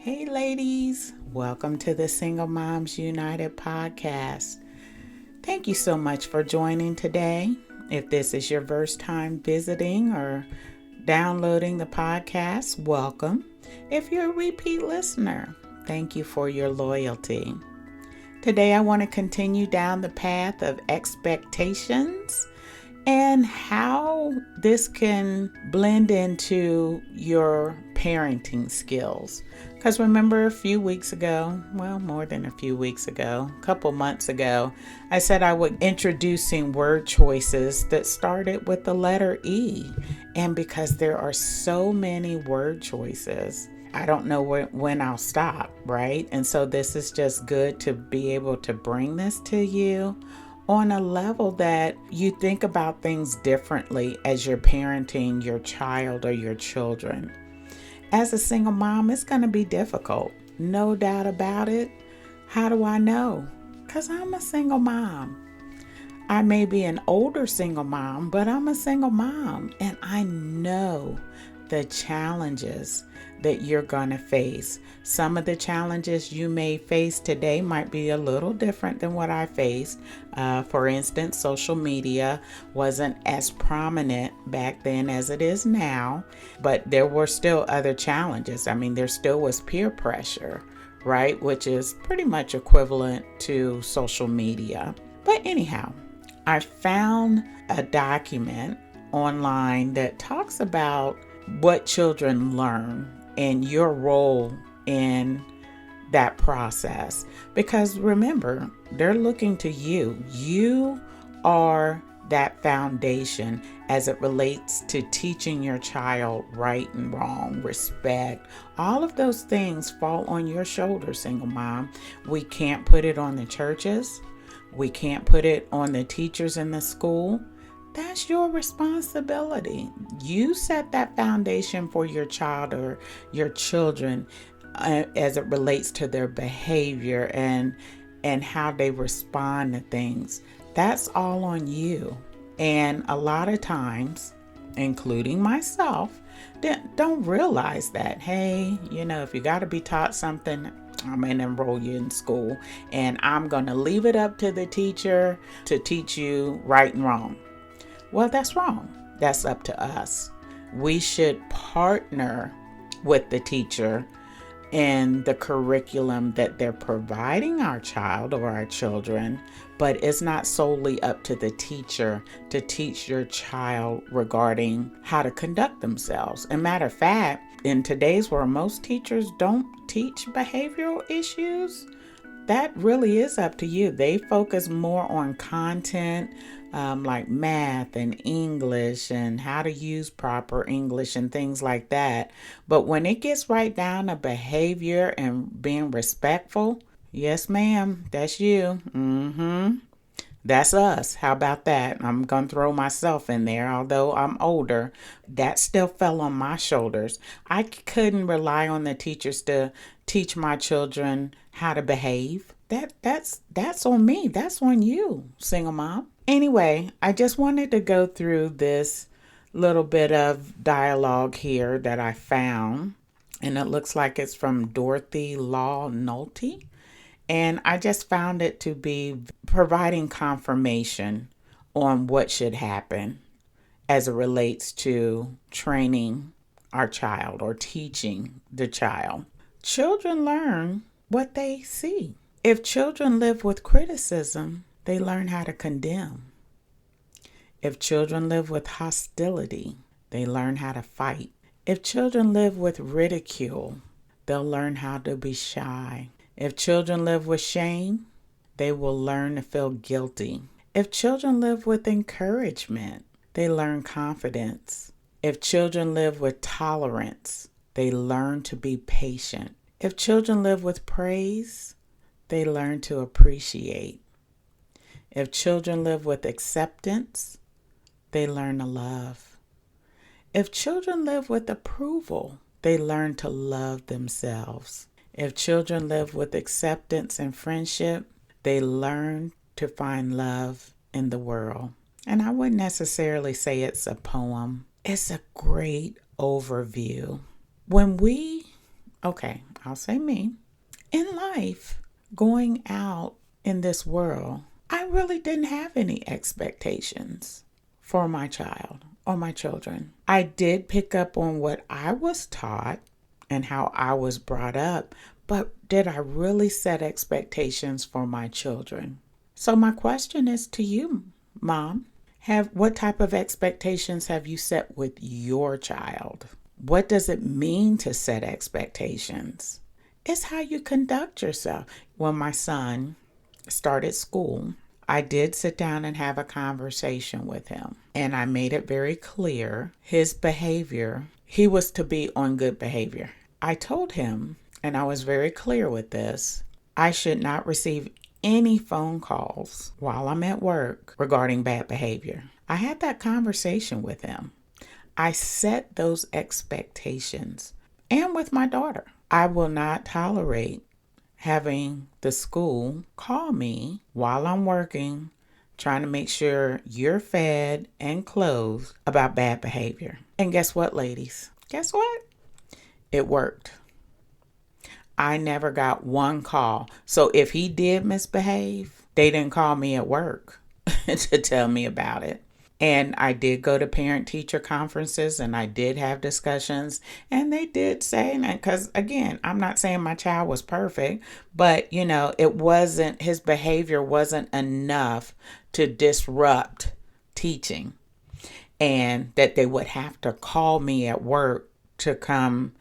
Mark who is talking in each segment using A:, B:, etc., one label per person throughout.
A: Hey ladies, welcome to the Single Moms United podcast. Thank you so much for joining today. If this is your first time visiting or downloading the podcast, welcome. If you're a repeat listener, thank you for your loyalty. Today I want to continue down the path of expectations and how this can blend into your parenting skills. Because remember a few weeks ago, well, more than a few weeks ago, a couple months ago, I said I would introducing word choices that started with the letter E. And because there are so many word choices, I don't know when I'll stop, right? And so this is just good to be able to bring this to you on a level that you think about things differently as you're parenting your child or your children. As a single mom, it's going to be difficult. No doubt about it. How do I know? Because I'm a single mom. I may be an older single mom, but I'm a single mom. And I know the challenges that you're going to face. Some of the challenges you may face today might be a little different than what I faced. For instance, social media wasn't as prominent back then as it is now, but there were still other challenges. I mean, there still was peer pressure, right? Which is pretty much equivalent to social media. But anyhow, I found a document online that talks about what children learn and your role in that process. Because remember, they're looking to you. You are that foundation as it relates to teaching your child right and wrong, respect. All of those things fall on your shoulders, single mom. We can't put it on the churches. We can't put it on the teachers in the school. That's your responsibility. You set that foundation for your child or your children as it relates to their behavior and how they respond to things. That's all on you. And a lot of times, including myself, don't realize that, hey, if you got to be taught something, I'm going to enroll you in school and I'm going to leave it up to the teacher to teach you right and wrong. Well, that's wrong. That's up to us. We should partner with the teacher in the curriculum that they're providing our child or our children, but it's not solely up to the teacher to teach your child regarding how to conduct themselves. As a matter of fact, in today's world, most teachers don't teach behavioral issues. That really is up to you. They focus more on content, like math and English and how to use proper English and things like that. But when it gets right down to behavior and being respectful, yes, ma'am, that's you. That's us. How about that? I'm going to throw myself in there. Although I'm older, that still fell on my shoulders. I couldn't rely on the teachers to teach my children how to behave. That's on me. That's on you, single mom. Anyway, I just wanted to go through this little bit of dialogue here that I found. And it looks like it's from Dorothy Law Nolte. And I just found it to be providing confirmation on what should happen as it relates to training our child or teaching the child. Children learn what they see. If children live with criticism, they learn how to condemn. If children live with hostility, they learn how to fight. If children live with ridicule, they'll learn how to be shy. If children live with shame, they will learn to feel guilty. If children live with encouragement, they learn confidence. If children live with tolerance, they learn to be patient. If children live with praise, they learn to appreciate. If children live with acceptance, they learn to love. If children live with approval, they learn to love themselves. If children live with acceptance and friendship, they learn to find love in the world. And I wouldn't necessarily say it's a poem. It's a great overview. I'll say me, in life, going out in this world, I really didn't have any expectations for my child or my children. I did pick up on what I was taught and how I was brought up, but did I really set expectations for my children? So my question is to you, Mom. What type of expectations have you set with your child? What does it mean to set expectations? It's how you conduct yourself. When my son started school, I did sit down and have a conversation with him. And I made it very clear his behavior, he was to be on good behavior. I told him, and I was very clear with this, I should not receive any phone calls while I'm at work regarding bad behavior. I had that conversation with him. I set those expectations. And with my daughter, I will not tolerate having the school call me while I'm working, trying to make sure you're fed and clothed about bad behavior. And guess what, ladies? Guess what? It worked. I never got one call. So if he did misbehave, they didn't call me at work to tell me about it. And I did go to parent-teacher conferences and I did have discussions. And they did say, because again, I'm not saying my child was perfect, but it wasn't, his behavior wasn't enough to disrupt teaching. And that they would have to call me at work to come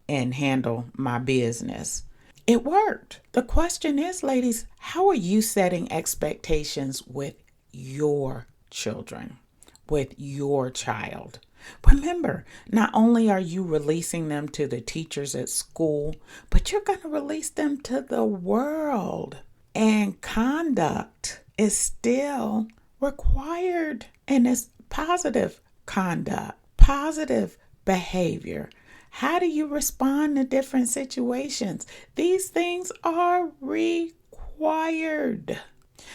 A: and handle my business. It worked. The question is, ladies, how are you setting expectations with your children, with your child? Remember, not only are you releasing them to the teachers at school, but you're going to release them to the world. And conduct is still required. And it's positive conduct, positive behavior. How do you respond to different situations? These things are required.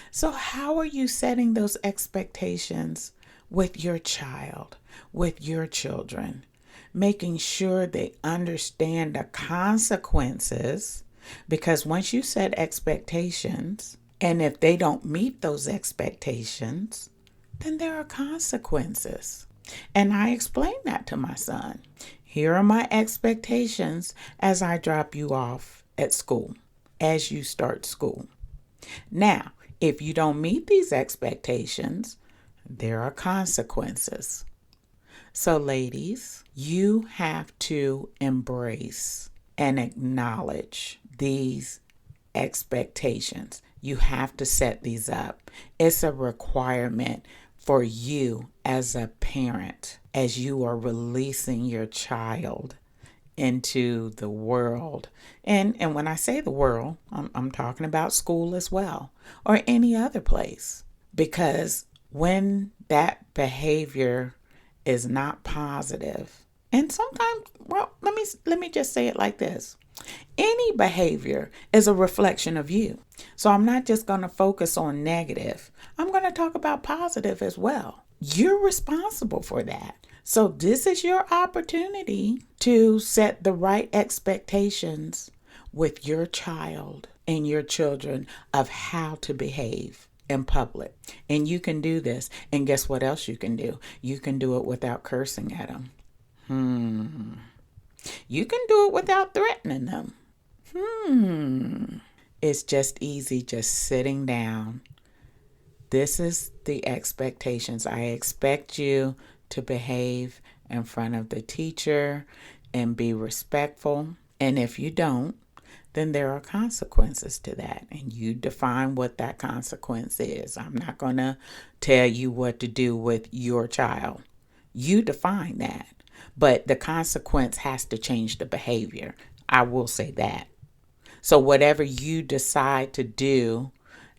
A: So how are you setting those expectations with your child, with your children? Making sure they understand the consequences, because once you set expectations, and if they don't meet those expectations, then there are consequences. And I explained that to my son. Here are my expectations as I drop you off at school, as you start school. Now, if you don't meet these expectations, there are consequences. So, ladies, you have to embrace and acknowledge these expectations. You have to set these up. It's a requirement for you as a parent, as you are releasing your child into the world. And when I say the world, I'm talking about school as well, or any other place. Because when that behavior is not positive, and sometimes, well, let me just say it like this. Any behavior is a reflection of you. So I'm not just going to focus on negative. I'm going to talk about positive as well. You're responsible for that. So this is your opportunity to set the right expectations with your child and your children of how to behave in public. And you can do this. And guess what else you can do? You can do it without cursing at them. You can do it without threatening them. It's just easy, just sitting down. This is the expectations. I expect you to behave in front of the teacher and be respectful. And if you don't, then there are consequences to that. And you define what that consequence is. I'm not going to tell you what to do with your child. You define that. But the consequence has to change the behavior. I will say that. So whatever you decide to do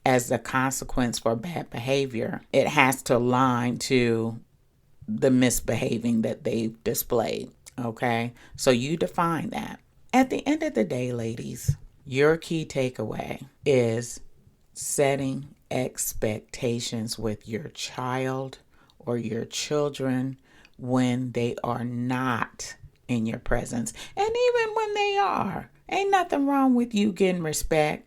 A: as a consequence for bad behavior, it has to align to the misbehaving that they've displayed. Okay? So you define that. At the end of the day, ladies, your key takeaway is setting expectations with your child or your children when they are not in your presence. And even when they are, ain't nothing wrong with you getting respect.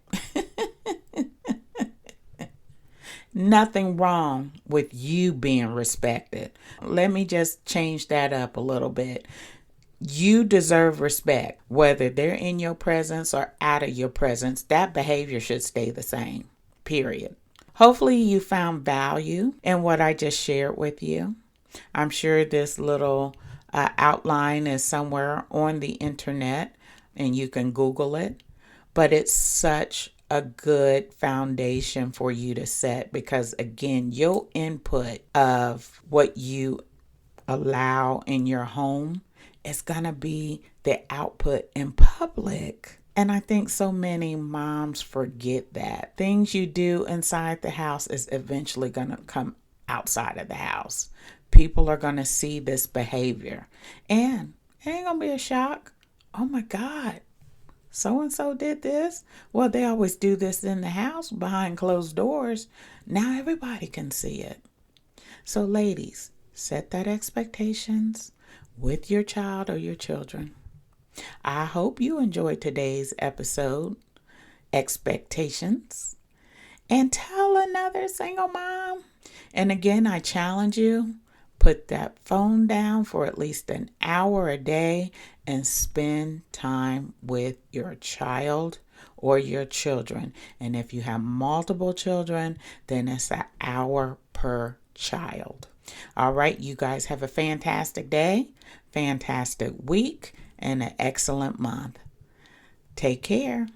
A: Nothing wrong with you being respected. Let me just change that up a little bit. You deserve respect, whether they're in your presence or out of your presence. That behavior should stay the same, period. Hopefully you found value in what I just shared with you. I'm sure this little outline is somewhere on the internet and you can Google it. But it's such a good foundation for you to set because, again, your input of what you allow in your home is going to be the output in public. And I think so many moms forget that. Things you do inside the house is eventually going to come outside of the house. People are going to see this behavior. And it ain't going to be a shock. Oh my God, so-and-so did this. Well, they always do this in the house behind closed doors. Now everybody can see it. So ladies, set that expectations with your child or your children. I hope you enjoyed today's episode, Expectations, and tell another single mom. And again, I challenge you, put that phone down for at least an hour a day and spend time with your child or your children. And if you have multiple children, then it's an hour per child. All right, you guys have a fantastic day, fantastic week, and an excellent month. Take care.